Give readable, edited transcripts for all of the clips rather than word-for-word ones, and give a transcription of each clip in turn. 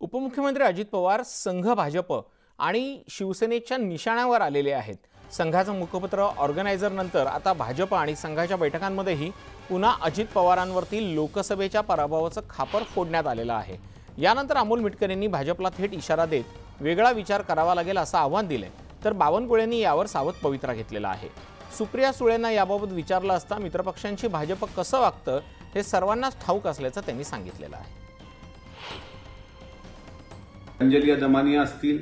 उपमुख्यमंत्री अजित पवार संघ भाजप आणि शिवसेनेच्या निशाण्यावर आलेले आहेत। संघाचं मुखपत्र ऑर्गनायझर नंतर आता भाजप आणि संघाच्या बैठकांमध्येही पुन्हा अजित पवारांवरती लोकसभेच्या पराभवाचं खापर फोडण्यात आलेलं आहे। यानंतर अमोल मिटकरींनी भाजपला थेट इशारा देत वेगळा विचार करावा लागेल असं आव्हान दिले, तर बावनकुळेंनी यावर सावध पवित्रा घेतलेला आहे। सुप्रिया सुळेंना याबाबत विचारलं असता मित्रपक्षांची भाजप कसं वागतं हे सर्वांनाच ठाऊक असल्याचं त्यांनी सांगितलेलं आहे। अंजली दमानिया असतील,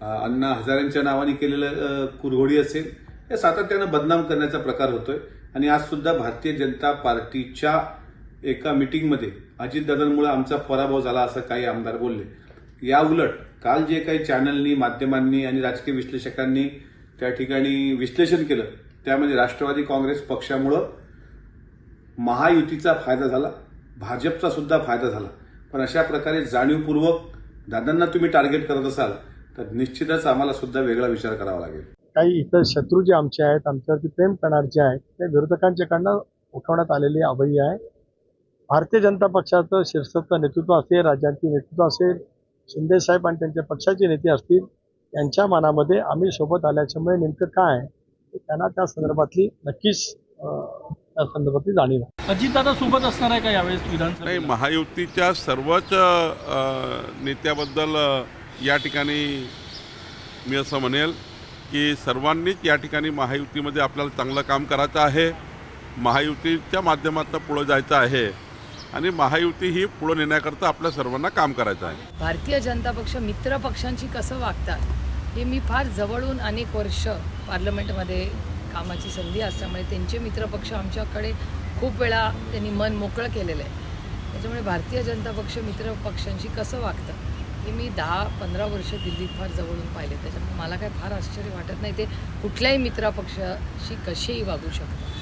अण्णा हजारेंच्या नावाने केलेलं कुरघोडी असेल, हे सातत्यानं बदनाम करण्याचा प्रकार होतोय। आणि आज सुद्धा भारतीय जनता पार्टीच्या एका मीटिंगमध्ये अजितदादांमुळे आमचा पराभव झाला असं काही आमदार बोलले। या उलट काल जे काही चॅनलनी, माध्यमांनी आणि राजकीय विश्लेषकांनी त्या ठिकाणी विश्लेषण केलं, त्यामध्ये राष्ट्रवादी काँग्रेस पक्षामुळे महायुतीचा फायदा झाला, भाजपचा सुद्धा फायदा झाला। पण अशा प्रकारे जाणीवपूर्वक दादांना तुम्ही टार्गेट करत असाल तर निश्चितच आम्हाला सुद्धा वेगळा विचार करावा लागेल। काही इतर शत्रू जे आमचे आहेत, आमच्यावरती प्रेम करणारे जे आहेत, ते विरोधकांच्याकडनं उठवण्यात आलेली अवही आहे। भारतीय जनता पक्षाचं शीर्षस्थ नेतृत्व असेल, राज्यांचे नेतृत्व असेल, शिंदे साहेब आणि त्यांच्या पक्षाचे नेते असतील, यांच्या मनामध्ये आम्ही सोबत आल्याच्यामुळे नेमकं काय त्यांना त्या संदर्भातली नक्कीच त्या संदर्भातली जाणीव आहे। अजितदादा सोबत असणार आहे का यावेळेस विधानसभेत? नाही, महायुतीच्या सर्वच नेत्याबद्दल या ठिकाणी मी असं म्हणेल की सर्वांनीच या ठिकाणी महायुतीमध्ये आपल्याला चांगलं काम करायचं आहे, महायुतीच्या माध्यमातून पुढे जायचं आहे आणि महायुती ही पुढे नेण्याकरता आपल्या सर्वांना काम करायचं आहे। भारतीय जनता पक्ष मित्र पक्षांशी कसं वागतात हे मी फार जवळून अनेक वर्ष पार्लमेंटमध्ये कामाची संधी असल्यामुळे त्यांचे मित्रपक्ष आमच्याकडे खूप वेळा त्यांनी मन मोकळं केलेलं आहे। त्याच्यामुळे भारतीय जनता पक्ष मित्र पक्षांशी कसं वागतं हे मी 10-15 वर्ष दिल्लीत फार जवळून पाहिले। त्याच्यामुळे मला काय फार आश्चर्य वाटत नाही ते कुठल्याही मित्रपक्षाशी कसेही वागू शकतात।